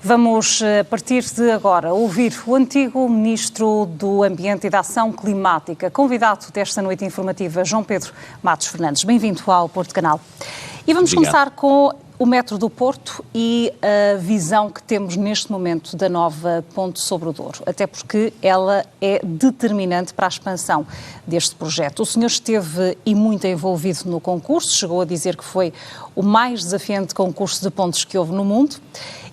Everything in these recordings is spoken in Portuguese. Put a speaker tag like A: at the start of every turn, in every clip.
A: Vamos, a partir de agora, ouvir o antigo Ministro do Ambiente e da Ação Climática, convidado desta noite informativa, João Pedro Matos Fernandes. Bem-vindo ao Porto Canal. E vamos começar com o Metro do Porto e a visão que temos neste momento da nova ponte sobre o Douro, até porque ela é determinante para a expansão deste projeto. O senhor esteve e muito envolvido no concurso, chegou a dizer que foi o mais desafiante concurso de pontes que houve no mundo.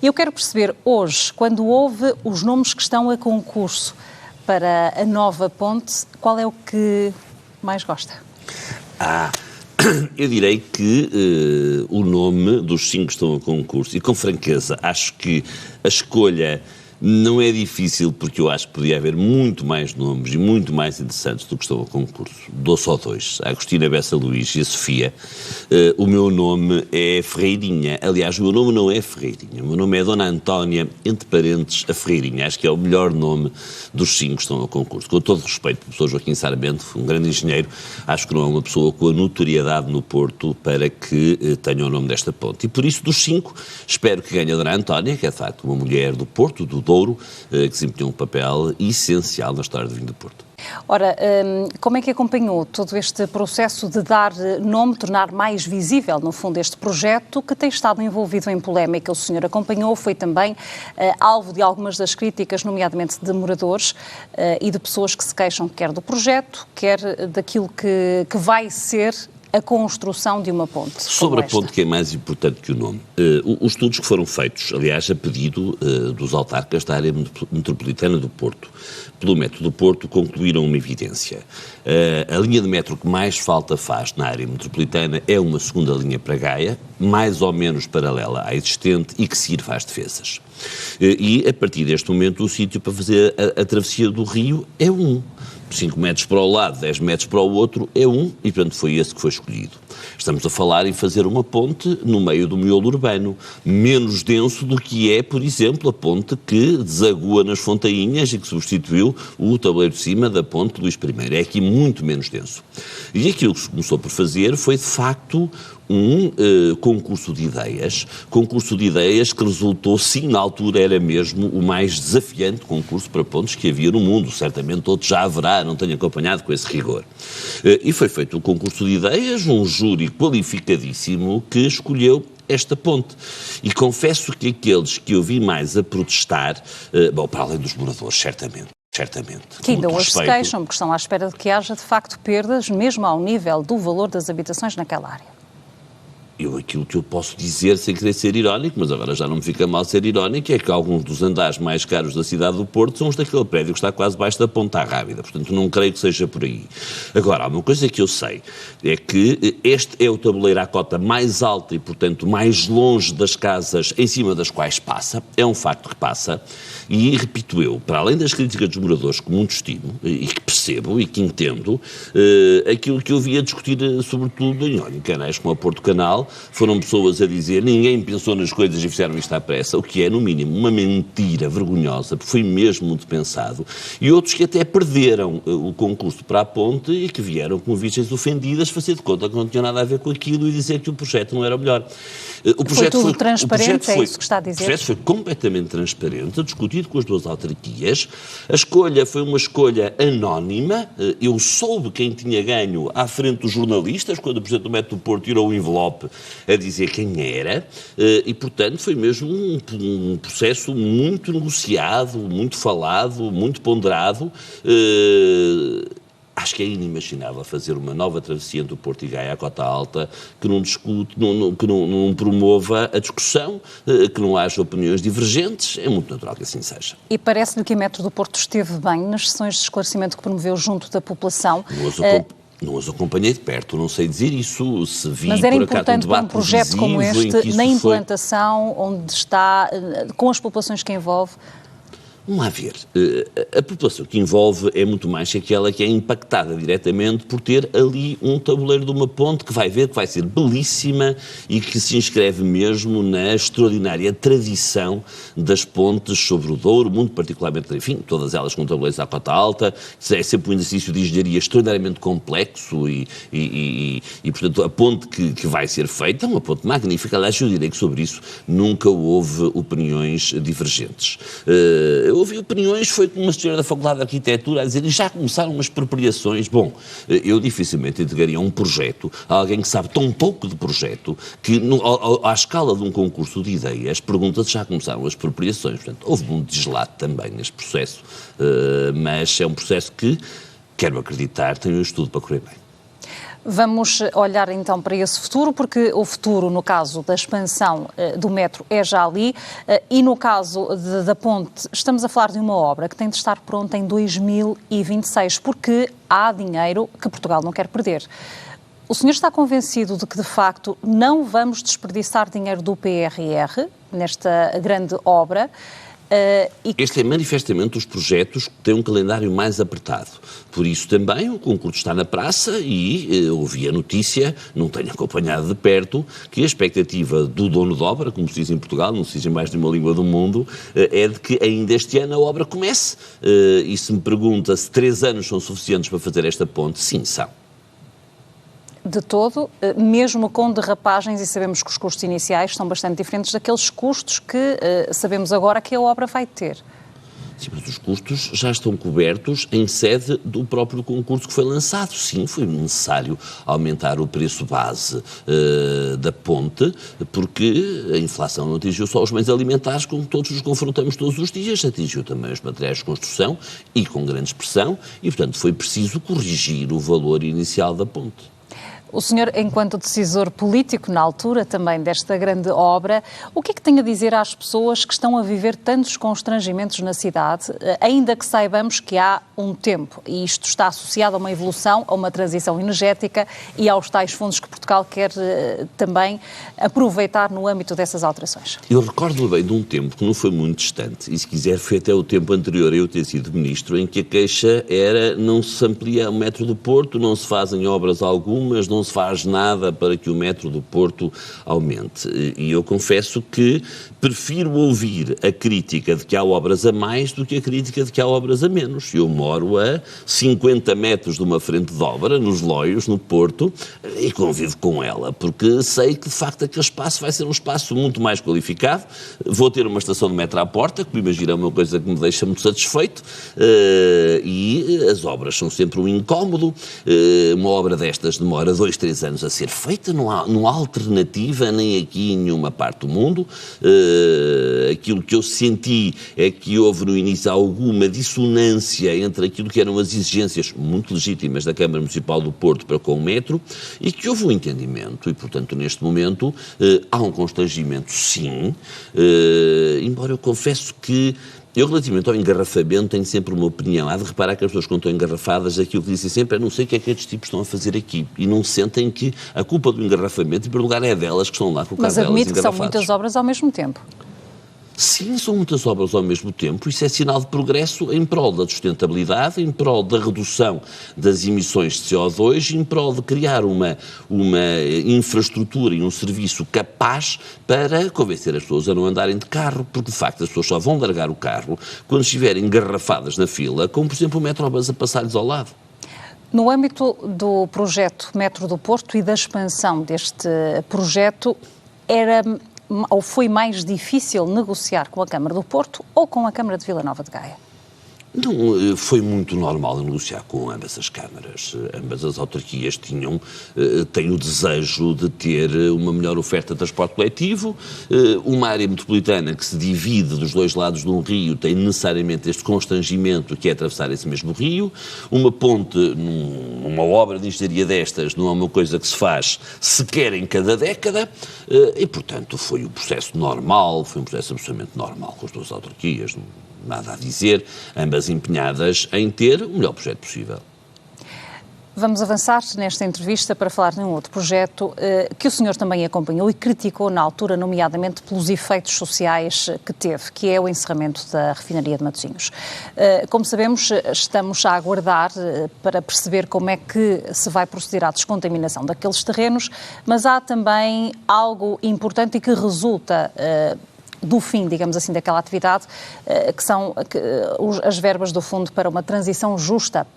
A: E eu quero perceber hoje, quando houve os nomes que estão a concurso para a nova ponte, qual é o que mais gosta?
B: Eu direi que o nome dos 5 que estão a concurso, e com franqueza, acho que a escolha não é difícil, porque eu acho que podia haver muito mais nomes e muito mais interessantes do que estão a concurso. Dou só 2, a Agostina Bessa Luís e a Sofia. O meu nome é Ferreirinha. Aliás, o meu nome não é Ferreirinha. O meu nome é Dona Antónia, entre parênteses, a Ferreirinha. Acho que é o melhor nome dos 5 que estão a concurso. Com todo respeito pelo professor Joaquim Sarmento, um grande engenheiro, acho que não é uma pessoa com a notoriedade no Porto para que tenha o nome desta ponte. E por isso, dos 5, espero que ganhe a Dona Antónia, que é de facto uma mulher do Porto, do Douro, que desempenhou um papel essencial na história do vinho do Porto.
A: Ora, como é que acompanhou todo este processo de dar nome, tornar mais visível, no fundo, este projeto que tem estado envolvido em polémica? O senhor acompanhou, foi também alvo de algumas das críticas, nomeadamente de moradores e de pessoas que se queixam quer do projeto, quer daquilo que vai ser a construção de uma ponte.
B: Sobre a ponte, que é mais importante que o nome. Os estudos que foram feitos, aliás, a pedido dos autarcas da área metropolitana do Porto, pelo Metro do Porto, concluíram uma evidência. A linha de metro que mais falta faz na área metropolitana é uma segunda linha para Gaia, mais ou menos paralela à existente e que sirva às defesas. E, a partir deste momento, o sítio para fazer a travessia do rio é 5 metros para o lado, 10 metros para o outro, é e portanto foi esse que foi escolhido. Estamos a falar em fazer uma ponte no meio do miolo urbano, menos denso do que é, por exemplo, a ponte que desagua nas Fontainhas e que substituiu o tabuleiro de cima da ponte Luís I. É aqui muito menos denso. E aquilo que se começou por fazer foi, de facto, um concurso de ideias que resultou, sim, na altura era mesmo o mais desafiante concurso para pontes que havia no mundo. Certamente outros já haverá, não tenho acompanhado com esse rigor. E foi feito um concurso de ideias, um júri qualificadíssimo que escolheu esta ponte. E confesso que aqueles que eu vi mais a protestar, para além dos moradores, certamente.
A: Que ainda hoje se queixam, porque estão à espera de que haja, de facto, perdas, mesmo ao nível do valor das habitações naquela área.
B: Aquilo que eu posso dizer, sem querer ser irónico, mas agora já não me fica mal ser irónico, é que alguns dos andares mais caros da cidade do Porto são os daquele prédio que está quase abaixo da Ponta Rábida, portanto não creio que seja por aí. Agora, há uma coisa que eu sei, é que este é o tabuleiro à cota mais alta e, portanto, mais longe das casas em cima das quais passa, é um facto que passa, e repito eu, para além das críticas dos moradores, que muito estimo, e que percebo, e que entendo, aquilo que eu vi a discutir, sobretudo em canais como a Porto Canal, foram pessoas a dizer ninguém pensou nas coisas e fizeram isto à pressa, o que é, no mínimo, uma mentira vergonhosa, porque foi mesmo muito pensado, e outros que até perderam o concurso para a ponte e que vieram com vistas ofendidas fazer de conta que não tinha nada a ver com aquilo e dizer que o projeto não era o melhor.
A: Foi tudo transparente, é isso que está a dizer?
B: O projeto foi completamente transparente, discutido com as 2 autarquias, a escolha foi uma escolha anónima, eu soube quem tinha ganho à frente dos jornalistas, quando o Presidente do Metro do Porto tirou o envelope a dizer quem era, e portanto foi mesmo um processo muito negociado, muito falado, muito ponderado. Acho que é inimaginável fazer uma nova travessia entre o Porto e Gaia à cota alta que não discute, que não promova a discussão, que não haja opiniões divergentes. É muito natural que assim seja.
A: E parece-lhe que a Metro do Porto esteve bem nas sessões de esclarecimento que promoveu junto da população?
B: Não os acompanhei de perto, não sei dizer isso, se vi
A: mas era
B: por acaso
A: importante para um projeto como este, na implantação, onde está, com as populações que envolve?
B: Vamos lá ver. A população que envolve é muito mais que aquela que é impactada diretamente por ter ali um tabuleiro de uma ponte que vai ver que vai ser belíssima e que se inscreve mesmo na extraordinária tradição das pontes sobre o Douro, muito particularmente, enfim, todas elas com tabuleiros à cota alta. É sempre um exercício de engenharia extraordinariamente complexo e portanto, a ponte que vai ser feita é uma ponte magnífica. Aliás, eu direi que sobre isso nunca houve opiniões divergentes. Houve opiniões, foi como uma senhora da Faculdade de Arquitetura a dizer que já começaram as expropriações. Bom, eu dificilmente entregaria um projeto a alguém que sabe tão pouco de projeto que, à escala de um concurso de ideias, pergunta se já começaram as expropriações. Portanto, houve um deslate também neste processo, mas é um processo que, quero acreditar, tem um estudo para correr bem.
A: Vamos olhar então para esse futuro, porque o futuro, no caso da expansão do metro, é já ali, e no caso da ponte, estamos a falar de uma obra que tem de estar pronta em 2026, porque há dinheiro que Portugal não quer perder. O senhor está convencido de que, de facto, não vamos desperdiçar dinheiro do PRR nesta grande obra? Este
B: é manifestamente dos projetos que têm um calendário mais apertado. Por isso também o concurso está na praça e ouvi a notícia, não tenho acompanhado de perto, que a expectativa do dono de obra, como se diz em Portugal, não se diz em mais nenhuma língua do mundo, é de que ainda este ano a obra comece. E se me pergunta se 3 anos são suficientes para fazer esta ponte, sim, são.
A: De todo, mesmo com derrapagens, e sabemos que os custos iniciais são bastante diferentes daqueles custos que sabemos agora que a obra vai ter.
B: Sim, mas os custos já estão cobertos em sede do próprio concurso que foi lançado. Sim, foi necessário aumentar o preço base da ponte, porque a inflação não atingiu só os bens alimentares, como todos nos confrontamos todos os dias, atingiu também os materiais de construção e com grande expressão, e portanto foi preciso corrigir o valor inicial da ponte.
A: O senhor, enquanto decisor político na altura também desta grande obra, o que é que tem a dizer às pessoas que estão a viver tantos constrangimentos na cidade, ainda que saibamos que há um tempo, e isto está associado a uma evolução, a uma transição energética e aos tais fundos que Portugal quer também aproveitar no âmbito dessas alterações?
B: Eu recordo bem de um tempo que não foi muito distante, e se quiser foi até o tempo anterior a eu ter sido ministro, em que a queixa era: não se amplia o metro do Porto, não se fazem obras algumas, não se faz nada para que o metro do Porto aumente. E eu confesso que prefiro ouvir a crítica de que há obras a mais do que a crítica de que há obras a menos. Eu moro a 50 metros de uma frente de obra, nos Loios, no Porto, e convivo com ela, porque sei que, de facto, aquele espaço vai ser um espaço muito mais qualificado. Vou ter uma estação de metro à porta, que, imagino, é uma coisa que me deixa muito satisfeito, e as obras são sempre um incómodo. Uma obra destas demora 2-3 anos a ser feita, não há alternativa nem aqui em nenhuma parte do mundo. Aquilo que eu senti é que houve no início alguma dissonância entre aquilo que eram as exigências muito legítimas da Câmara Municipal do Porto para com o metro e que houve um entendimento e, portanto, neste momento há um constrangimento, sim, embora eu confesso que eu, relativamente ao engarrafamento, tenho sempre uma opinião. Há de reparar que as pessoas, quando estão engarrafadas, aquilo que dizem sempre é: não sei o que é que estes tipos estão a fazer aqui. E não sentem que a culpa do engarrafamento, em primeiro lugar, é delas que estão lá com o carro delas engarrafadas.
A: Mas admite que são muitas obras ao mesmo tempo.
B: Sim, são muitas obras ao mesmo tempo. Isso é sinal de progresso em prol da sustentabilidade, em prol da redução das emissões de CO2, em prol de criar uma infraestrutura e um serviço capaz para convencer as pessoas a não andarem de carro, porque, de facto, as pessoas só vão largar o carro quando estiverem engarrafadas na fila, como, por exemplo, o Metrobus a passar-lhes ao lado.
A: No âmbito do projeto Metro do Porto e da expansão deste projeto, ou foi mais difícil negociar com a Câmara do Porto ou com a Câmara de Vila Nova de Gaia?
B: Não, foi muito normal negociar com ambas as câmaras. Ambas as autarquias têm o desejo de ter uma melhor oferta de transporte coletivo. Uma área metropolitana que se divide dos dois lados de um rio tem necessariamente este constrangimento que é atravessar esse mesmo rio. Uma ponte, numa obra de engenharia destas, não é uma coisa que se faz sequer em cada década e, portanto, foi um processo normal, foi um processo absolutamente normal com as duas autarquias. Nada a dizer, ambas empenhadas em ter o melhor projeto possível.
A: Vamos avançar nesta entrevista para falar de um outro projeto que o senhor também acompanhou e criticou na altura, nomeadamente pelos efeitos sociais que teve, que é o encerramento da refinaria de Matosinhos. Como sabemos, estamos a aguardar para perceber como é que se vai proceder à descontaminação daqueles terrenos, mas há também algo importante e que resulta do fim, digamos assim, daquela atividade, que são as verbas do Fundo para uma Transição Justa.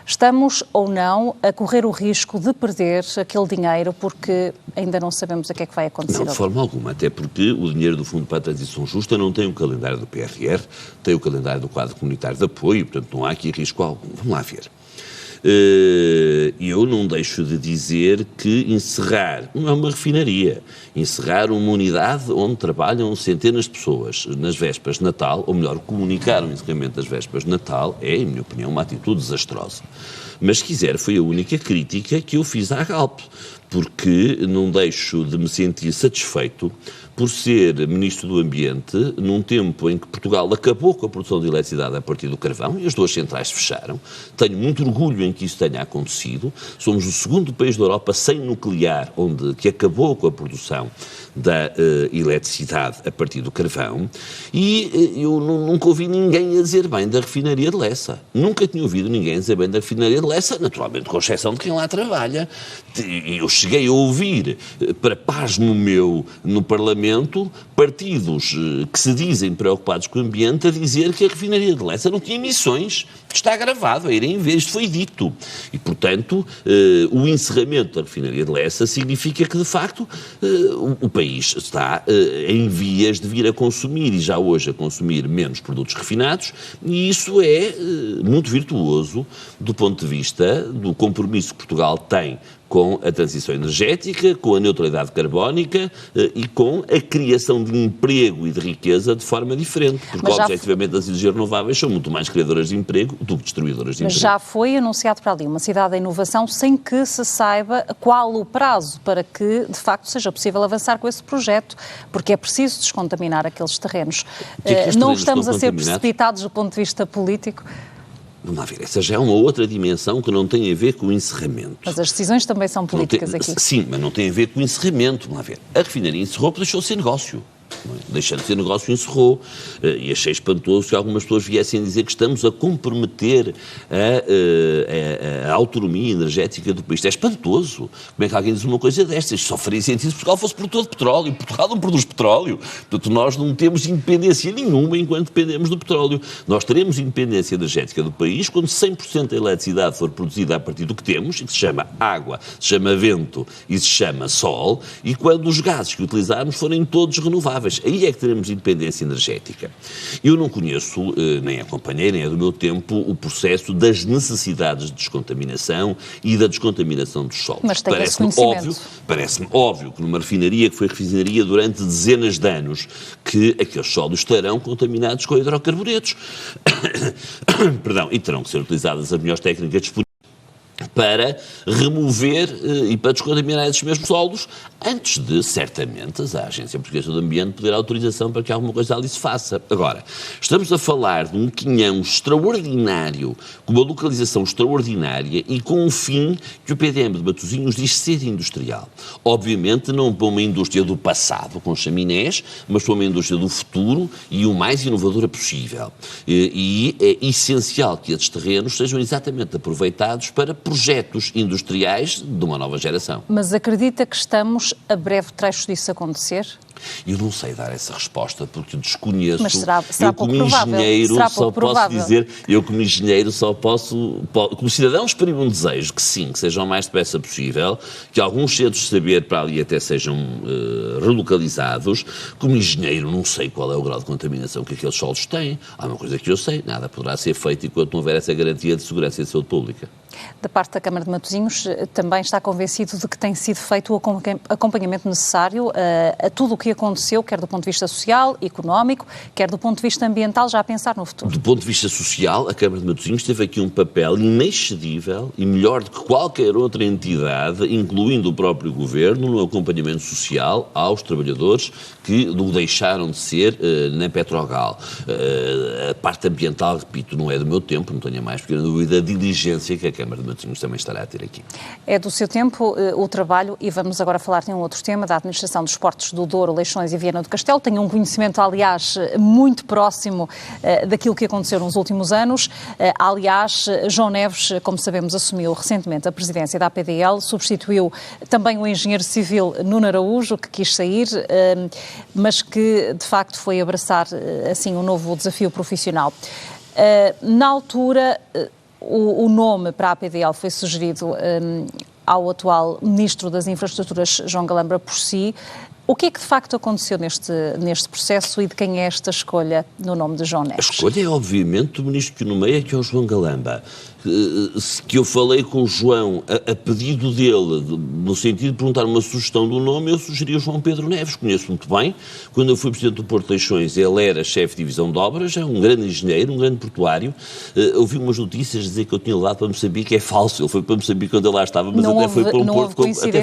A: Estamos ou não a correr o risco de perder aquele dinheiro porque ainda não sabemos o que é que vai acontecer?
B: Não, de forma alguma, até porque o dinheiro do Fundo para a Transição Justa não tem o calendário do PRR, tem o calendário do Quadro Comunitário de Apoio, portanto não há aqui risco algum. Vamos lá ver. Eu não deixo de dizer que encerrar, não é uma refinaria, encerrar uma unidade onde trabalham centenas de pessoas nas vésperas de Natal, ou melhor, comunicar o encerramento das vésperas de Natal, é, em minha opinião, uma atitude desastrosa. Mas, se quiser, foi a única crítica que eu fiz à Galp, porque não deixo de me sentir satisfeito por ser Ministro do Ambiente num tempo em que Portugal acabou com a produção de eletricidade a partir do carvão e as duas centrais fecharam. Tenho muito orgulho em que isso tenha acontecido. Somos o segundo país da Europa sem nuclear que acabou com a produção da eletricidade a partir do carvão e eu nunca ouvi ninguém a dizer bem da refinaria de Lessa. Nunca tinha ouvido ninguém a dizer bem da refinaria de Lessa, naturalmente com exceção de quem lá trabalha. Eu cheguei a ouvir, para pasmo meu, no Parlamento, partidos que se dizem preocupados com o ambiente a dizer que a refinaria de Lessa não tinha emissões. Está gravado, a irem ver, isto foi dito. E, portanto, o encerramento da refinaria de Lessa significa que, de facto, o país está em vias de vir a consumir, e já hoje a consumir, menos produtos refinados, e isso é muito virtuoso do ponto de vista do compromisso que Portugal tem com a transição energética, com a neutralidade carbónica e com a criação de emprego e de riqueza de forma diferente, porque objetivamente as energias renováveis são muito mais criadoras de emprego do que destruidoras de emprego.
A: Mas já foi anunciado para ali uma cidade da inovação sem que se saiba qual o prazo para que, de facto, seja possível avançar com esse projeto, porque é preciso descontaminar aqueles terrenos. Não estamos a ser precipitados do ponto de vista político?
B: Vamos lá ver, essa já é uma outra dimensão que não tem a ver com o encerramento.
A: Mas as decisões também são políticas aqui.
B: Sim, mas não tem a ver com o encerramento. Vamos lá ver. A refinaria encerrou porque deixou de ser negócio. Deixando de ser negócio, encerrou. E achei espantoso que algumas pessoas viessem dizer que estamos a comprometer a autonomia energética do país. É espantoso. Como é que alguém diz uma coisa destas? Isto só faria sentido se Portugal fosse produtor de petróleo. E Portugal não produz petróleo. Portanto, nós não temos independência nenhuma enquanto dependemos do petróleo. Nós teremos independência energética do país quando 100% da eletricidade for produzida a partir do que temos, e que se chama água, se chama vento e se chama sol, e quando os gases que utilizarmos forem todos renováveis. Aí é que teremos independência energética. Eu não conheço, nem acompanhei, nem é do meu tempo, o processo das necessidades de descontaminação e da descontaminação dos solos.
A: Mas tem esse conhecimento.
B: Parece-me óbvio que numa refinaria que foi refinaria durante dezenas de anos, que aqueles solos estarão contaminados com hidrocarburetos. Perdão, e terão que ser utilizadas as melhores técnicas disponíveis para remover e para descontaminar esses mesmos solos, antes de, certamente, a Agência Portuguesa do Ambiente pedir autorização para que alguma coisa ali se faça. Agora, estamos a falar de um quinhão extraordinário, com uma localização extraordinária e com um fim que o PDM de Matosinhos diz ser industrial. Obviamente não para uma indústria do passado, com chaminés, mas para uma indústria do futuro e o mais inovadora possível. E é essencial que esses terrenos sejam exatamente aproveitados para projetos industriais de uma nova geração.
A: Mas acredita que estamos a breve trecho disso acontecer?
B: Eu não sei dar essa resposta porque desconheço.
A: Mas será pouco
B: engenheiro só posso dizer, eu como engenheiro só posso, como cidadão exprimo um desejo que sim, que seja o mais depressa possível, que alguns centros de saber para ali até sejam relocalizados. Como engenheiro não sei qual é o grau de contaminação que aqueles solos têm. Há uma coisa que eu sei, nada poderá ser feito enquanto não houver essa garantia de segurança e de saúde pública.
A: Da parte da Câmara de Matosinhos, também está convencido de que tem sido feito o acompanhamento necessário a tudo o que aconteceu, quer do ponto de vista social, económico, quer do ponto de vista ambiental, já a pensar no futuro?
B: Do ponto de vista social, a Câmara de Matosinhos teve aqui um papel inexcedível e melhor do que qualquer outra entidade, incluindo o próprio Governo, no acompanhamento social aos trabalhadores que o deixaram de ser na Petrogal. A parte ambiental, repito, não é do meu tempo, não tenho a mais pequena dúvida, a diligência que a Câmara de Matosinhos também estará a ter aqui.
A: É do seu tempo o trabalho, e vamos agora falar de um outro tema, da administração dos portos do Douro, Leixões e Viana do Castelo. Tenho um conhecimento, aliás, muito próximo daquilo que aconteceu nos últimos anos. Aliás, João Neves, como sabemos, assumiu recentemente a presidência da APDL, substituiu também o engenheiro civil Nuno Araújo, que quis sair, mas que, de facto, foi abraçar, assim, um novo desafio profissional. Na altura, o nome para a APDL foi sugerido ao atual Ministro das Infraestruturas, João Galamba, por si. O que é que de facto aconteceu neste processo e de quem é esta escolha no nome de João Neves?
B: A escolha é, obviamente, do Ministro que o nomeia, que é o João Galamba. Que eu falei com o João a pedido dele, no sentido de perguntar uma sugestão do nome, eu sugeri o João Pedro Neves, conheço muito bem. Quando eu fui Presidente do Porto de Leixões, ele era chefe de divisão de obras, é um grande engenheiro, um grande portuário. Ouvi umas notícias dizer que eu tinha levado para Moçambique, é falso, ele foi para Moçambique quando ele lá estava, mas até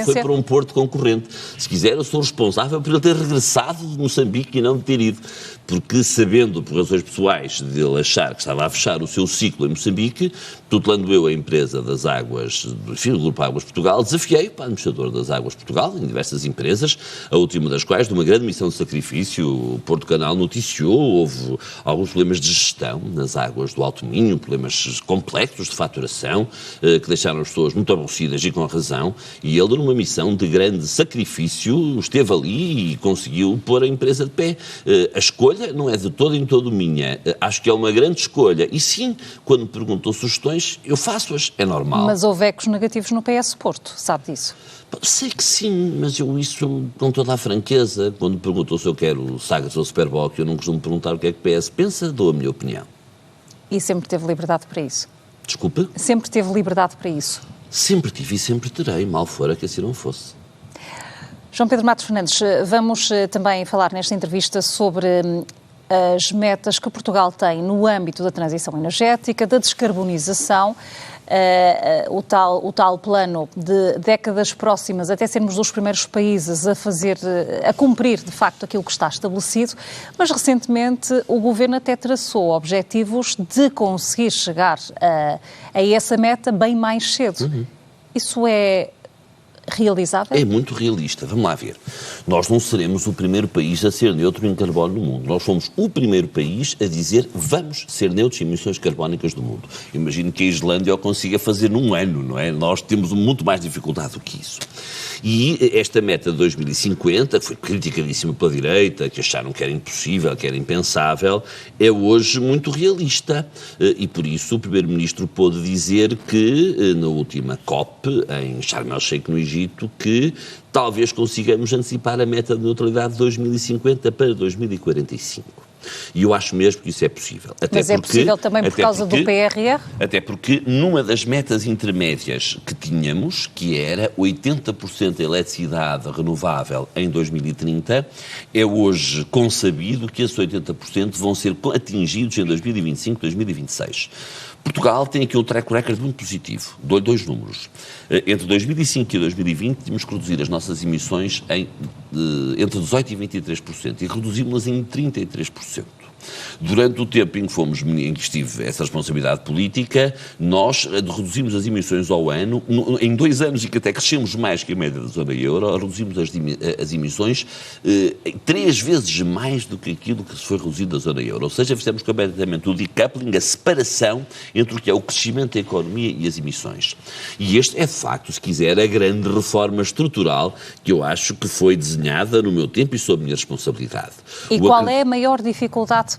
B: foi para um porto concorrente. Se quiser, eu sou responsável por ele ter regressado de Moçambique e não de ter ido. Porque, sabendo, por razões pessoais, de ele achar que estava a fechar o seu ciclo em Moçambique, tutelando eu a empresa das águas, enfim, do Grupo Águas Portugal, desafiei para o administrador das Águas Portugal, em diversas empresas, a última das quais, de uma grande missão de sacrifício, o Porto Canal noticiou, houve alguns problemas de gestão nas águas do Alto Minho, problemas complexos de faturação, que deixaram as pessoas muito aborrecidas e com razão, e ele, numa missão de grande sacrifício, esteve ali e conseguiu pôr a empresa de pé. A escolha não é de todo em todo minha. Acho que é uma grande escolha. E sim, quando me perguntou sugestões, eu faço-as. É normal.
A: Mas houve ecos negativos no PS Porto, sabe disso?
B: Sei que sim, mas isso com toda a franqueza. Quando me perguntou se eu quero Sagres ou Superboc, eu não costumo perguntar o que é que o PS pensa, dou a minha opinião.
A: E sempre teve liberdade para isso?
B: Desculpa?
A: Sempre teve liberdade para isso?
B: Sempre tive e sempre terei, mal fora que assim não fosse.
A: João Pedro Matos Fernandes, vamos também falar nesta entrevista sobre as metas que Portugal tem no âmbito da transição energética, da descarbonização, o tal plano de décadas próximas, até sermos dos primeiros países a cumprir, de facto, aquilo que está estabelecido, mas recentemente o Governo até traçou objetivos de conseguir chegar a essa meta bem mais cedo. Uhum. Isso é realizável?
B: É muito realista. Vamos lá ver. Nós não seremos o primeiro país a ser neutro em carbono no mundo. Nós fomos o primeiro país a dizer vamos ser neutros em emissões carbónicas do mundo. Imagino que a Islândia o consiga fazer num ano, não é? Nós temos muito mais dificuldade do que isso. E esta meta de 2050, que foi criticadíssima pela direita, que acharam que era impossível, que era impensável, é hoje muito realista. E por isso o Primeiro-Ministro pôde dizer que, na última COP, em Sharm el-Sheikh, no Egito, que talvez consigamos antecipar a meta de neutralidade de 2050 para 2045. E eu acho mesmo que isso é possível.
A: Mas é possível também por causa do PRR?
B: Até porque numa das metas intermédias que tínhamos, que era 80% de eletricidade renovável em 2030, é hoje consabido que esses 80% vão ser atingidos em 2025, 2026. Portugal tem aqui um track record muito positivo. Dou-lhe dois números. Entre 2005 e 2020 tínhamos que reduzir as nossas emissões entre 18% e 23% e reduzimos-las em 33%. Durante o tempo em que estive essa responsabilidade política, nós reduzimos as emissões ao ano, em 2 anos, e que até crescemos mais que a média da zona euro, reduzimos as emissões 3 vezes mais do que aquilo que se foi reduzido da zona euro. Ou seja, fizemos completamente o decoupling, a separação entre o que é o crescimento da economia e as emissões. E este é, de facto, se quiser, a grande reforma estrutural que eu acho que foi desenhada no meu tempo e sob a minha responsabilidade.
A: E qual é a maior dificuldade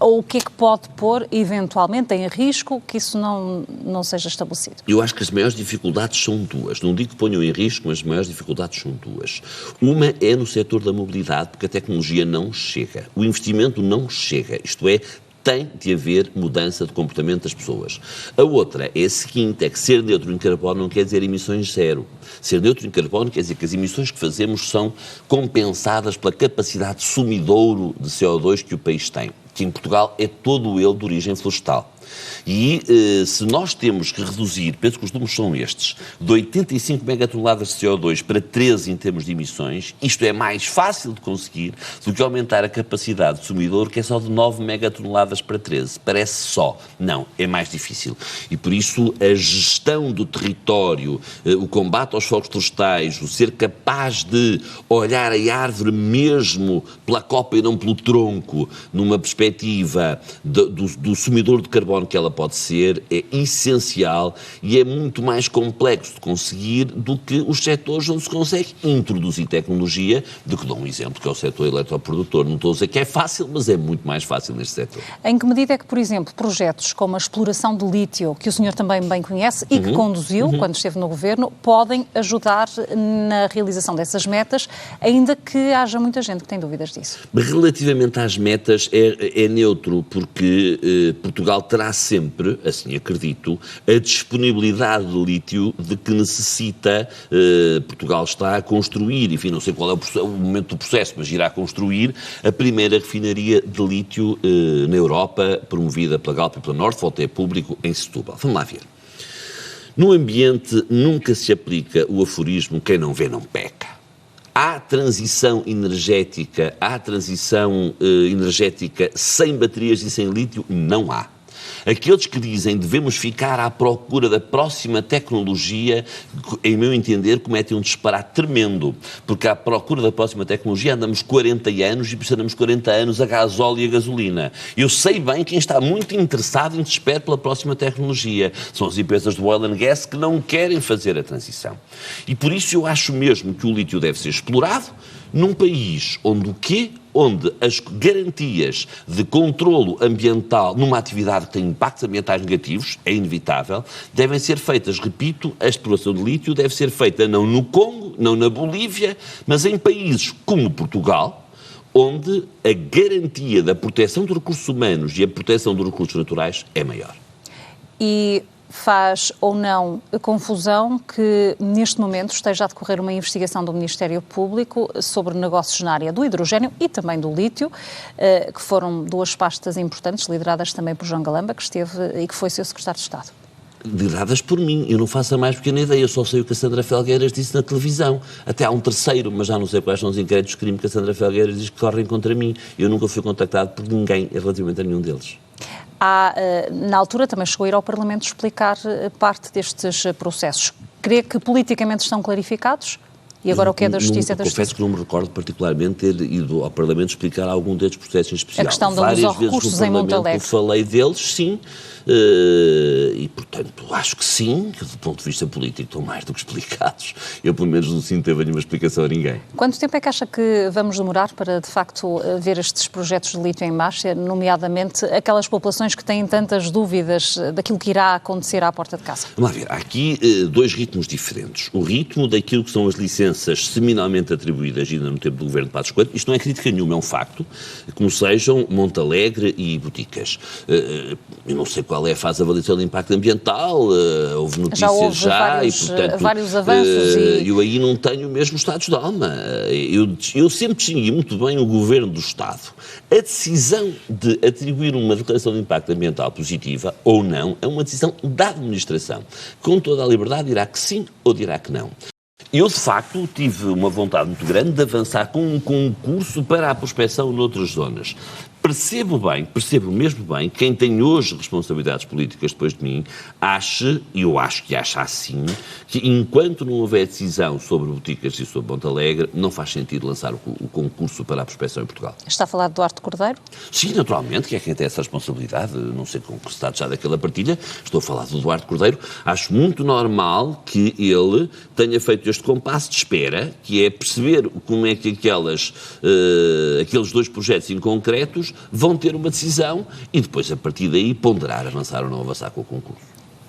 A: ou o que é que pode pôr, eventualmente, em risco que isso não seja estabelecido?
B: Eu acho que as maiores dificuldades são duas. Não digo que ponham em risco, mas as maiores dificuldades são duas. Uma é no setor da mobilidade, porque a tecnologia não chega. O investimento não chega. Isto é, tem de haver mudança de comportamento das pessoas. A outra é a seguinte, é que ser neutro em carbono não quer dizer emissões zero. Ser neutro em carbono quer dizer que as emissões que fazemos são compensadas pela capacidade de sumidouro de CO2 que o país tem, que em Portugal é todo ele de origem florestal. E se nós temos que reduzir, penso que os números são estes, de 85 megatoneladas de CO2 para 13 em termos de emissões, isto é mais fácil de conseguir do que aumentar a capacidade de sumidouro, que é só de 9 megatoneladas para 13. Parece só. Não, é mais difícil. E por isso a gestão do território, o combate aos fogos florestais, o ser capaz de olhar a árvore mesmo pela copa e não pelo tronco, numa perspectiva do sumidouro de carbono que ela pode ser, é essencial e é muito mais complexo de conseguir do que os setores onde se consegue introduzir tecnologia, de que dou um exemplo, que é o setor eletroprodutor. Não estou a dizer que é fácil, mas é muito mais fácil neste setor.
A: Em que medida é que, por exemplo, projetos como a exploração do lítio, que o senhor também bem conhece e que conduziu quando esteve no governo, podem ajudar na realização dessas metas, ainda que haja muita gente que tem dúvidas disso?
B: Relativamente às metas, é neutro, porque Portugal terá sempre, assim acredito, a disponibilidade de lítio de que necessita. Portugal está a construir, enfim, não sei qual é o momento do processo, mas irá construir a primeira refinaria de lítio na Europa, promovida pela Galp e pela Northvolt, é público, em Setúbal. Vamos lá ver. No ambiente nunca se aplica o aforismo quem não vê não peca. Há transição energética sem baterias e sem lítio? Não há. Aqueles que dizem devemos ficar à procura da próxima tecnologia, em meu entender, cometem um disparate tremendo, porque à procura da próxima tecnologia andamos 40 anos e precisamos 40 anos a gasóleo e a gasolina. Eu sei bem quem está muito interessado em desespero pela próxima tecnologia. São as empresas do oil and gas que não querem fazer a transição. E por isso eu acho mesmo que o lítio deve ser explorado num país onde as garantias de controlo ambiental numa atividade que tem impactos ambientais negativos, é inevitável, devem ser feitas, repito, a exploração de lítio deve ser feita não no Congo, não na Bolívia, mas em países como Portugal, onde a garantia da proteção dos recursos humanos e a proteção dos recursos naturais é maior.
A: E faz ou não a confusão que neste momento esteja a decorrer uma investigação do Ministério Público sobre negócios na área do hidrogénio e também do lítio, que foram duas pastas importantes, lideradas também por João Galamba, que esteve e que foi seu secretário de Estado.
B: Lideradas por mim, eu não faço a mais pequena ideia, eu só sei o que a Sandra Felgueiras disse na televisão. Até há um terceiro, mas já não sei quais são os inquéritos de crime que a Sandra Felgueiras diz que correm contra mim. Eu nunca fui contactado por ninguém relativamente a nenhum deles.
A: Na altura também chegou a ir ao Parlamento explicar parte destes processos. Crê que politicamente estão clarificados? E agora o que é da Justiça e da Justiça?
B: Confesso que não me recordo particularmente ter ido ao Parlamento explicar algum destes processos em especial.
A: A questão da luz aos recursos em Montalegre.
B: Eu falei deles, sim, e portanto acho que sim, que do ponto de vista político estão mais do que explicados. Eu pelo menos não sinto ter nenhuma explicação a ninguém.
A: Quanto tempo é que acha que vamos demorar para de facto ver estes projetos de lítio em marcha, nomeadamente aquelas populações que têm tantas dúvidas daquilo que irá acontecer à porta de casa?
B: Vamos lá ver, há aqui dois ritmos diferentes. O ritmo daquilo que são as licenças seminalmente atribuídas ainda no tempo do governo de Passos Coelho, isto não é crítica nenhuma, é um facto, como sejam Montalegre e Boticas. Eu não sei qual é a fase de avaliação de impacto ambiental, houve notícias já e, portanto,
A: vários avanços
B: eu aí não tenho mesmo estados de alma. Eu sempre distingui muito bem o governo do Estado. A decisão de atribuir uma declaração de impacto ambiental positiva ou não é uma decisão da administração. Com toda a liberdade dirá que sim ou dirá que não. Eu, de facto, tive uma vontade muito grande de avançar com um concurso para a prospecção noutras zonas. Percebo mesmo bem, quem tem hoje responsabilidades políticas depois de mim, eu acho que acha assim, que enquanto não houver decisão sobre Boticas e sobre Montalegre, não faz sentido lançar o concurso para a prospecção em Portugal.
A: Está a falar de Duarte Cordeiro?
B: Sim, naturalmente, que é quem tem essa responsabilidade, não sei com que estado já daquela partilha, estou a falar do Duarte Cordeiro, acho muito normal que ele tenha feito este compasso de espera, que é perceber como é que aqueles dois projetos em concretos vão ter uma decisão e depois, a partir daí, ponderar avançar ou não avançar com o concurso.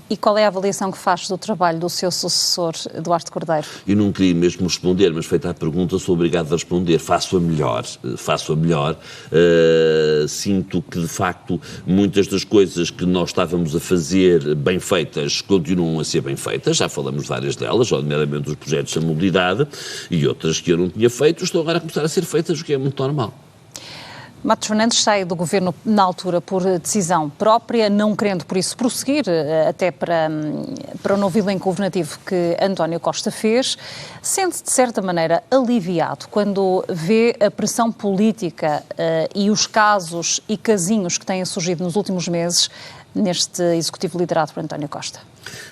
A: E qual é a avaliação que faz do trabalho do seu sucessor, Duarte Cordeiro?
B: Eu não queria mesmo responder, mas feita a pergunta sou obrigado a responder. Faço-a melhor. Sinto que, de facto, muitas das coisas que nós estávamos a fazer bem feitas continuam a ser bem feitas. Já falamos de várias delas, nomeadamente os projetos da mobilidade, e outras que eu não tinha feito estão agora a começar a ser feitas, o que é muito normal.
A: Matos Fernandes sai do governo na altura por decisão própria, não querendo por isso prosseguir, até para o novo elenco governativo que António Costa fez. Sente-se, de certa maneira, aliviado quando vê a pressão política e os casos e casinhos que têm surgido nos últimos meses neste executivo liderado por António Costa?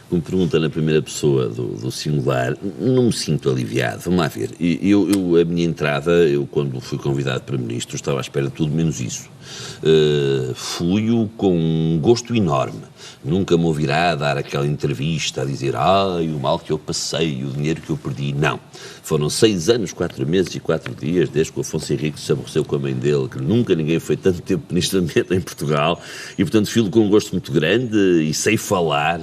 B: Como pergunta na primeira pessoa do singular, não me sinto aliviado. Vamos lá ver. A minha entrada, quando fui convidado para ministro, estava à espera de tudo menos isso. Fui-o com um gosto enorme. Nunca me ouvirá dar aquela entrevista a dizer o mal que eu passei, o dinheiro que eu perdi. Não. Foram 6 anos, 4 meses e 4 dias, desde que o Afonso Henriques se aborreceu com a mãe dele, que nunca ninguém foi tanto tempo ministro do Ambiente em Portugal, e portanto filo com um gosto muito grande e sei falar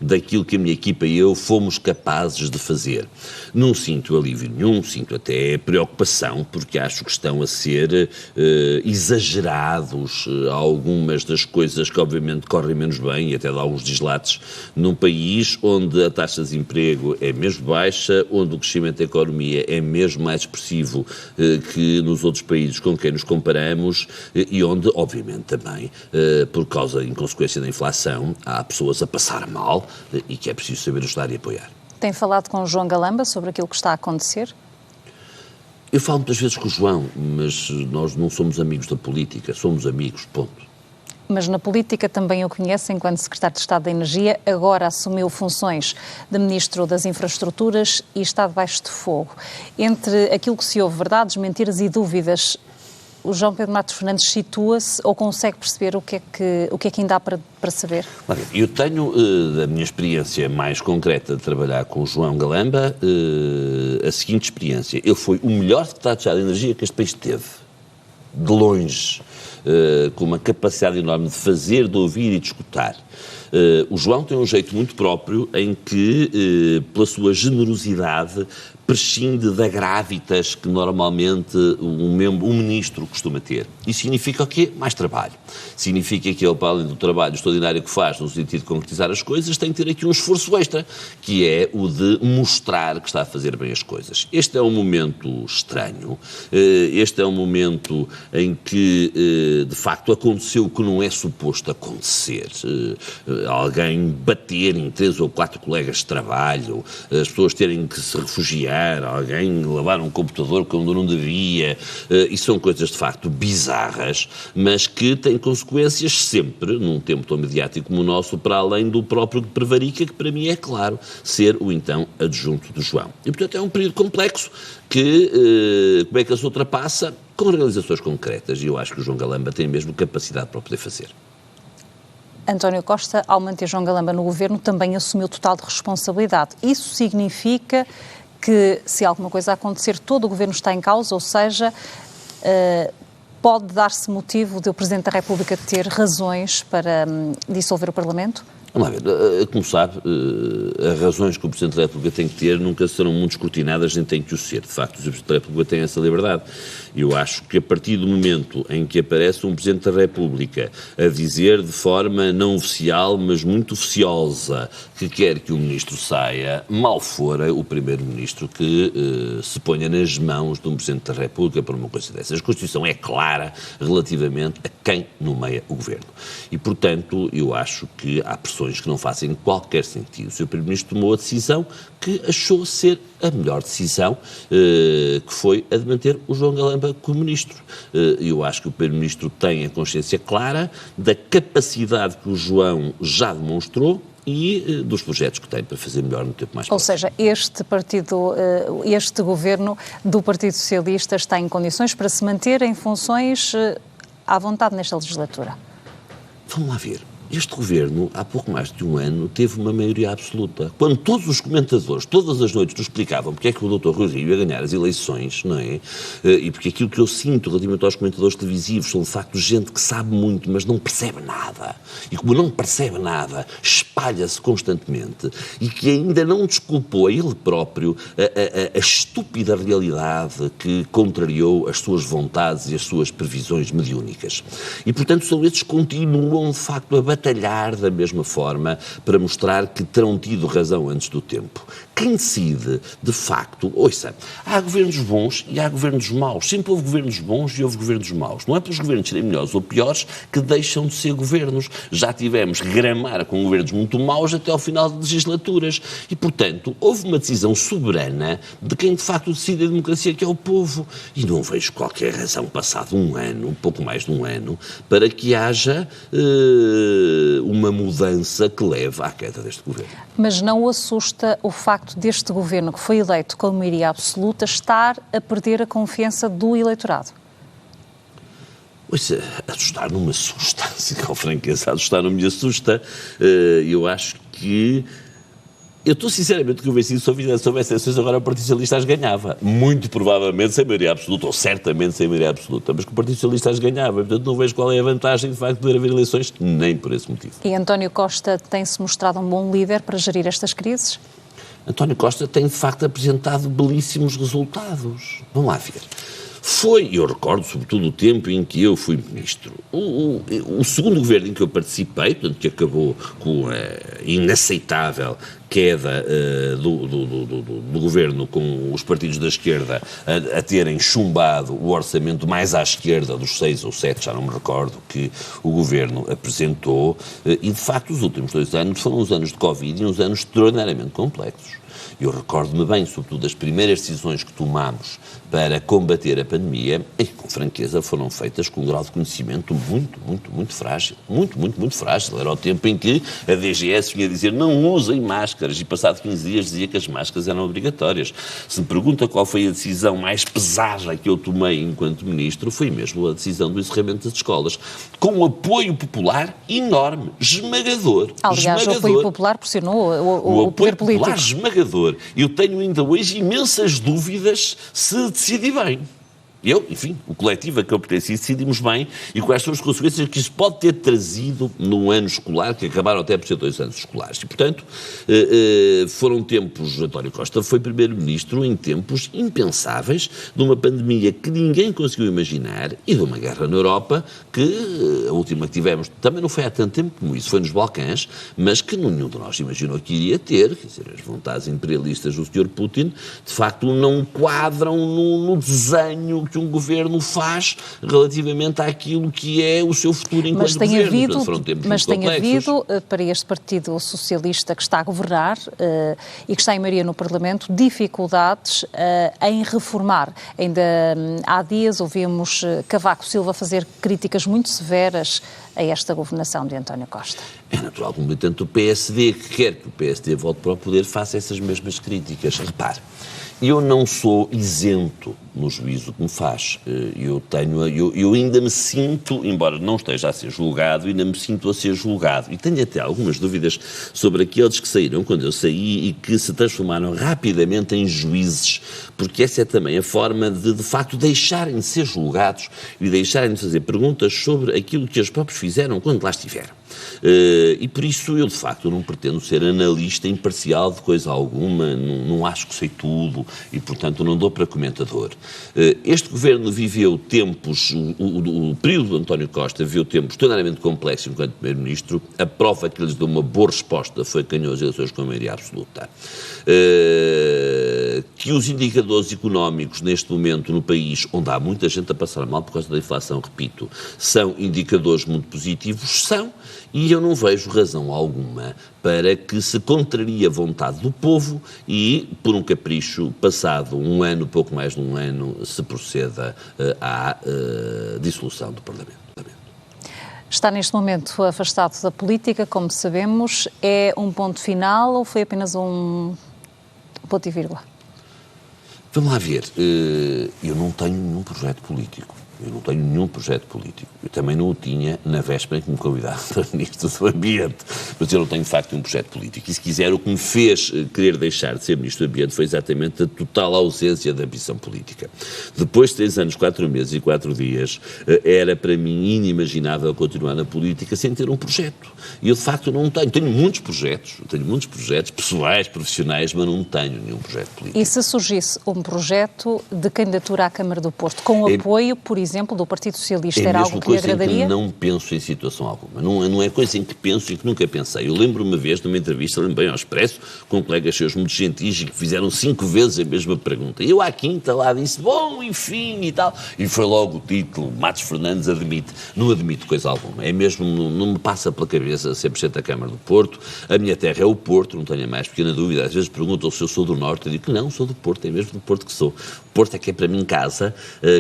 B: daquilo que a minha equipa e eu fomos capazes de fazer. Não sinto alívio nenhum, sinto até preocupação, porque acho que estão a ser exagerados algumas das coisas que obviamente correm menos bem e até dá alguns dislates num país onde a taxa de desemprego é mesmo baixa, onde o crescimento da economia é mesmo mais expressivo que nos outros países com quem nos comparamos e onde, obviamente, também, por causa, em consequência da inflação, há pessoas a passar mal e que é preciso saber ajudar e apoiar.
A: Tem falado com o João Galamba sobre aquilo que está a acontecer?
B: Eu falo muitas vezes com o João, mas nós não somos amigos da política, somos amigos, ponto.
A: Mas na política também o conhece enquanto Secretário de Estado da Energia, agora assumiu funções de Ministro das Infraestruturas e está debaixo de fogo. Entre aquilo que se ouve, verdades, mentiras e dúvidas, o João Pedro Matos Fernandes situa-se ou consegue perceber o que é que ainda há para saber?
B: Eu tenho, da minha experiência mais concreta de trabalhar com o João Galamba, a seguinte experiência. Ele foi o melhor Secretário de Estado da Energia que este país teve. De longe. Com uma capacidade enorme de fazer, de ouvir e de escutar. O João tem um jeito muito próprio em que, pela sua generosidade, prescinde da gravitas que normalmente um ministro costuma ter. Isso significa o quê? Mais trabalho. Significa que ele, para além do trabalho extraordinário que faz no sentido de concretizar as coisas, tem que ter aqui um esforço extra, que é o de mostrar que está a fazer bem as coisas. Este é um momento estranho, este é um momento em que, de facto, aconteceu o que não é suposto acontecer. Alguém bater em 3 ou 4 colegas de trabalho, as pessoas terem que se refugiar, alguém lavar um computador quando não devia, e são coisas de facto bizarras, mas que têm consequências sempre, num tempo tão mediático como o nosso, para além do próprio que prevarica, que para mim é claro, ser o então adjunto do João. E portanto é um período complexo que, como é que ele se ultrapassa? Com realizações concretas, e eu acho que o João Galamba tem mesmo capacidade para o poder fazer.
A: António Costa, ao manter João Galamba no governo, também assumiu total de responsabilidade. Isso significa que, se alguma coisa acontecer, todo o governo está em causa, ou seja, pode dar-se motivo de o Presidente da República ter razões para dissolver o Parlamento?
B: Vamos lá ver, como sabe, as razões que o Presidente da República tem que ter nunca serão muito escrutinadas, nem tem que o ser. De facto, o Presidente da República tem essa liberdade. Eu acho que a partir do momento em que aparece um Presidente da República a dizer de forma não oficial, mas muito oficiosa, que quer que o Ministro saia, mal fora o Primeiro-Ministro que se ponha nas mãos de um Presidente da República por uma coisa dessas. A Constituição é clara relativamente a quem nomeia o Governo. E, portanto, eu acho que há pressões que não fazem qualquer sentido. O Sr. Primeiro-Ministro tomou a decisão que achou ser a melhor decisão, que foi a de manter o João Galamba como Ministro. Eu acho que o Primeiro-Ministro tem a consciência clara da capacidade que o João já demonstrou e dos projetos que tem para fazer melhor no tempo mais próximo.
A: Ou seja, este governo do Partido Socialista está em condições para se manter em funções à vontade nesta legislatura?
B: Vamos lá ver. Este governo, há pouco mais de um ano, teve uma maioria absoluta. Quando todos os comentadores, todas as noites, nos explicavam porque é que o Dr. Rui Rio ia ganhar as eleições, não é? E porque aquilo que eu sinto relativamente aos comentadores televisivos são, de facto, gente que sabe muito, mas não percebe nada. E como não percebe nada, espalha-se constantemente e que ainda não desculpou a ele próprio a estúpida realidade que contrariou as suas vontades e as suas previsões mediúnicas. E, portanto, são estes que continuam, de facto, a batalhar da mesma forma para mostrar que terão tido razão antes do tempo. Quem decide, de facto, ouça, há governos bons e há governos maus. Sempre houve governos bons e houve governos maus. Não é pelos governos serem melhores ou piores que deixam de ser governos. Já tivemos que gramar com governos muito maus até ao final de legislaturas. E, portanto, houve uma decisão soberana de quem, de facto, decide a democracia, que é o povo. E não vejo qualquer razão, passado um ano, um pouco mais de um ano, para que haja uma mudança que leve à queda deste governo.
A: Mas não o assusta o facto deste governo, que foi eleito com maioria absoluta, estar a perder a confiança do eleitorado?
B: Pois, assustar não me assusta, se com franqueza, assustar não me assusta. Eu acho que... Eu estou sinceramente convencido que se houvesse eleições agora o Partido Socialista as ganhava. Muito provavelmente sem maioria absoluta, ou certamente sem maioria absoluta, mas que o Partido Socialista as ganhava. Portanto, não vejo qual é a vantagem de facto de poder haver eleições, nem por esse motivo.
A: E António Costa tem-se mostrado um bom líder para gerir estas crises?
B: António Costa tem de facto apresentado belíssimos resultados. Vamos lá ver. Eu recordo sobretudo o tempo em que eu fui ministro. O segundo governo em que eu participei, portanto, que acabou com a inaceitável queda do governo, com os partidos da esquerda a terem chumbado o orçamento mais à esquerda dos 6 ou 7, já não me recordo, que o governo apresentou, e de facto os últimos 2 anos foram uns anos de Covid e uns anos extraordinariamente complexos. Eu recordo-me bem, sobretudo, das primeiras decisões que tomámos para combater a pandemia, e com franqueza foram feitas com um grau de conhecimento muito frágil. Muito frágil. Era o tempo em que a DGS vinha dizer não usem máscaras e passado 15 dias dizia que as máscaras eram obrigatórias. Se me pergunta qual foi a decisão mais pesada que eu tomei enquanto ministro, foi mesmo a decisão do encerramento das escolas, com um apoio popular enorme, esmagador.
A: Aliás, o apoio popular pressionou o poder político.
B: O apoio popular esmagador. Eu tenho ainda hoje imensas dúvidas se decidi bem. Eu, enfim, o coletivo a que eu pertenci, decidimos bem e quais são as consequências que isso pode ter trazido no ano escolar, que acabaram até por ser 2 anos escolares. E, portanto, foram tempos, António Costa foi primeiro-ministro em tempos impensáveis, de uma pandemia que ninguém conseguiu imaginar e de uma guerra na Europa que, a última que tivemos, também não foi há tanto tempo como isso, foi nos Balcãs, mas que nenhum de nós imaginou que iria ter, quer dizer, as vontades imperialistas do Sr. Putin, de facto, não quadram no desenho que um governo faz relativamente àquilo que é o seu futuro enquanto governo.
A: Mas tem havido, para este Partido Socialista que está a governar e que está em maioria no Parlamento, dificuldades em reformar. Ainda há dias ouvimos Cavaco Silva fazer críticas muito severas a esta governação de António Costa.
B: É natural que um militante do PSD que quer que o PSD volte para o poder faça essas mesmas críticas. Repare, eu não sou isento no juízo que me faz. Eu ainda me sinto, embora não esteja a ser julgado, ainda me sinto a ser julgado. E tenho até algumas dúvidas sobre aqueles que saíram quando eu saí e que se transformaram rapidamente em juízes, porque essa é também a forma de facto, deixarem de ser julgados e deixarem de fazer perguntas sobre aquilo que eles próprios fizeram quando lá estiveram. E por isso eu, de facto, não pretendo ser analista imparcial de coisa alguma, não acho que sei tudo e, portanto, não dou para comentador. Este governo viveu tempos, o período de António Costa viveu tempos extraordinariamente complexos enquanto primeiro-ministro. A prova que lhes deu uma boa resposta foi que ganhou as eleições com a maioria absoluta. Que os indicadores económicos neste momento no país, onde há muita gente a passar mal por causa da inflação, repito, são indicadores muito positivos, são, e eu não vejo razão alguma para que se contrarie a vontade do povo e, por um capricho, passado um ano, pouco mais de um ano, se proceda à dissolução do Parlamento.
A: Está neste momento afastado da política, como sabemos. É um ponto final ou foi apenas um ponto e vírgula?
B: Vamos lá ver. Eu não tenho nenhum projeto político. Eu não tenho nenhum projeto político. Eu também não o tinha na véspera em que me convidaram para Ministro do Ambiente. Mas eu não tenho, de facto, um projeto político. E, se quiser, o que me fez querer deixar de ser Ministro do Ambiente foi exatamente a total ausência de ambição política. Depois de 3 anos, 4 meses e 4 dias, era para mim inimaginável continuar na política sem ter um projeto. E eu, de facto, não tenho. Tenho muitos projetos pessoais, profissionais, mas não tenho nenhum projeto político.
A: E se surgisse um projeto de candidatura à Câmara do Porto, com apoio, por exemplo, do Partido Socialista, era algo que lhe agradaria?
B: É não penso em situação alguma. Não é coisa em que penso e que nunca pensei. Eu lembro uma vez, numa entrevista, bem ao Expresso, com colegas seus muito gentis, que fizeram 5 vezes a mesma pergunta. E eu, à quinta, lá disse, bom, enfim, e tal. E foi logo o título, Matos Fernandes admite. Não admito coisa alguma. É mesmo, não me passa pela cabeça ser Presidente da Câmara do Porto. A minha terra é o Porto, não tenho a mais pequena dúvida. Às vezes perguntam se eu sou do Norte. Eu digo que não, sou do Porto, é mesmo do Porto que sou. O Porto é que é para mim casa.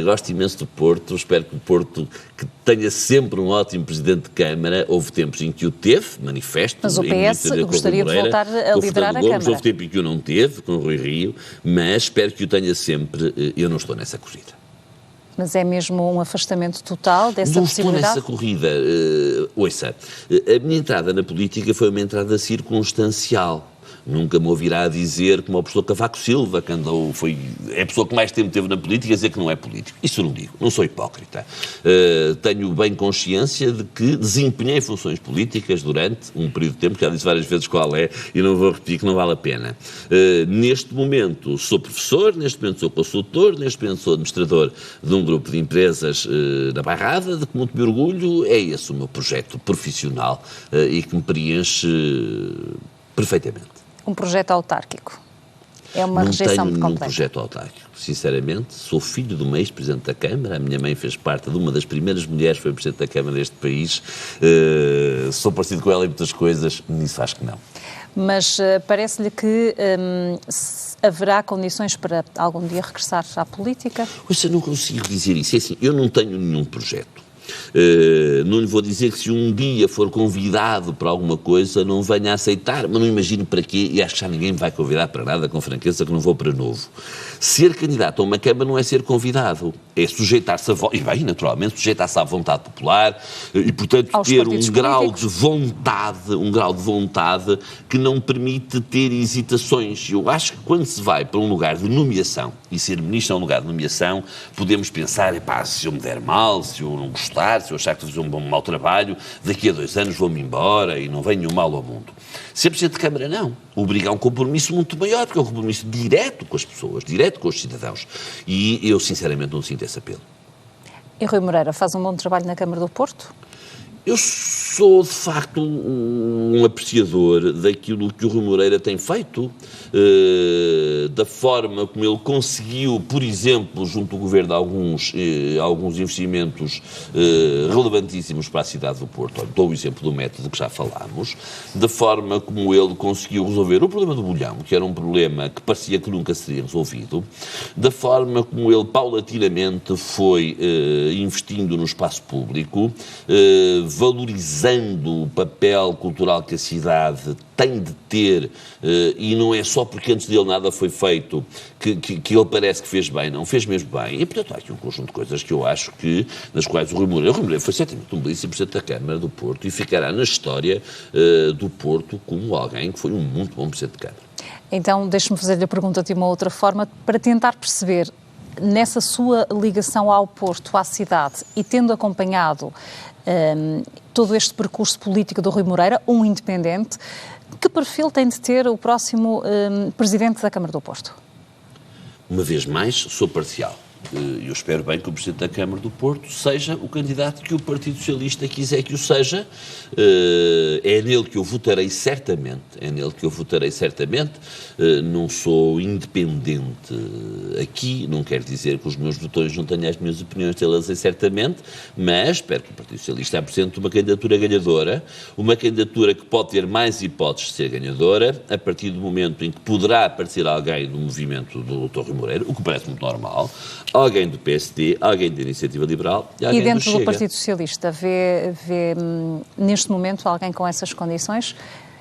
B: Gosto imenso do Porto. Espero que o Porto que tenha sempre um ótimo Presidente de Câmara. Houve tempos em que o teve, manifesto.
A: Mas o PS gostaria de voltar a liderar a Câmara.
B: Houve tempo em que o não teve, com o Rui Rio, mas espero que o tenha sempre. Eu não estou nessa corrida.
A: Mas é mesmo um afastamento total dessa possibilidade?
B: Não estou nessa corrida. Ouça, a minha entrada na política foi uma entrada circunstancial. Nunca me ouvirá dizer, como o professor Cavaco Silva, que é a pessoa que mais tempo teve na política, dizer que não é político. Isso eu não digo, não sou hipócrita. Tenho bem consciência de que desempenhei funções políticas durante um período de tempo, que já disse várias vezes qual é, e não vou repetir que não vale a pena. Neste momento sou professor, neste momento sou consultor, neste momento sou administrador de um grupo de empresas na Bairrada, de que muito me orgulho. É esse o meu projeto profissional e que me preenche perfeitamente.
A: Um projeto autárquico? É uma rejeição muito completa?
B: Não tenho nenhum projeto autárquico, sinceramente. Sou filho de um ex-Presidente da Câmara, a minha mãe fez parte de uma das primeiras mulheres que foi Presidente da Câmara deste país. Sou parecido com ela em muitas coisas, nisso acho que não.
C: Mas parece-lhe que haverá condições para algum dia regressar à política?
B: Pois eu não consigo dizer isso. É assim, eu não tenho nenhum projeto. Não lhe vou dizer que se um dia for convidado para alguma coisa não venha a aceitar, mas não imagino para quê, e acho que já ninguém me vai convidar para nada, com franqueza, que não vou para novo. Ser candidato a uma Câmara não é ser convidado, é sujeitar-se e bem, naturalmente, sujeitar-se à vontade popular e, portanto, ter um grau de vontade que não permite ter hesitações. Eu acho que quando se vai para um lugar de nomeação, e ser ministro é um lugar de nomeação, podemos pensar, se eu me der mal, se eu não gostar, se eu achar que estou a fazer um mau trabalho, daqui a 2 anos vou-me embora e não venho mal ao mundo. Ser Presidente de Câmara, não. Obriga a um compromisso muito maior, porque é um compromisso direto com as pessoas, direto com os cidadãos. E eu, sinceramente, não sinto esse apelo.
C: E Rui Moreira faz um bom trabalho na Câmara do Porto?
B: Eu sou, de facto, um apreciador daquilo que o Rui Moreira tem feito, da forma como ele conseguiu, por exemplo, junto ao Governo, alguns investimentos relevantíssimos para a cidade do Porto. Dou o exemplo do método que já falámos, da forma como ele conseguiu resolver o problema do bolhão, que era um problema que parecia que nunca seria resolvido, da forma como ele, paulatinamente, foi investindo no espaço público, valorizando o papel cultural que a cidade tem de ter, e não é só porque antes dele nada foi feito que ele parece que fez bem, não, fez mesmo bem. E, portanto, há aqui um conjunto de coisas que eu acho que, nas quais o Rui Moreira foi certamente um belíssimo Presidente da Câmara do Porto e ficará na história do Porto como alguém que foi um muito bom Presidente de Câmara.
C: Então, deixe-me fazer-lhe a pergunta de uma outra forma, para tentar perceber, nessa sua ligação ao Porto, à cidade, e tendo acompanhado todo este percurso político do Rui Moreira, um independente, que perfil tem de ter o próximo Presidente da Câmara do Porto?
B: Uma vez mais, sou parcial. Eu espero bem que o Presidente da Câmara do Porto seja o candidato que o Partido Socialista quiser que o seja. É nele que eu votarei certamente. Não sou independente aqui, não quer dizer que os meus votores não tenham as minhas opiniões, tê-las certamente, mas espero que o Partido Socialista apresente uma candidatura ganhadora, uma candidatura que pode ter mais hipóteses de ser ganhadora, a partir do momento em que poderá aparecer alguém do movimento do Dr. Rui Moreira, o que parece muito normal, alguém do PSD, alguém da Iniciativa Liberal e alguém do Chega.
C: E dentro do Partido Socialista, vê neste momento alguém com essas condições?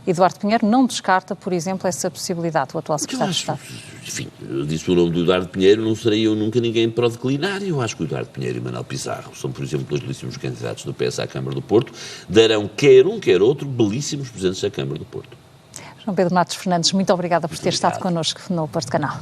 C: Eduardo Pinheiro não descarta, por exemplo, essa possibilidade, o atual secretário de Estado.
B: Enfim, eu disse o nome do Eduardo Pinheiro, não serei eu nunca ninguém para o declinar. Eu acho que o Eduardo Pinheiro e Manuel Pizarro são, por exemplo, dois belíssimos candidatos do PS à Câmara do Porto, darão quer um, quer outro, belíssimos presidentes da Câmara do Porto.
C: João Pedro Matos Fernandes, muito obrigada por ter estado connosco no Porto Canal.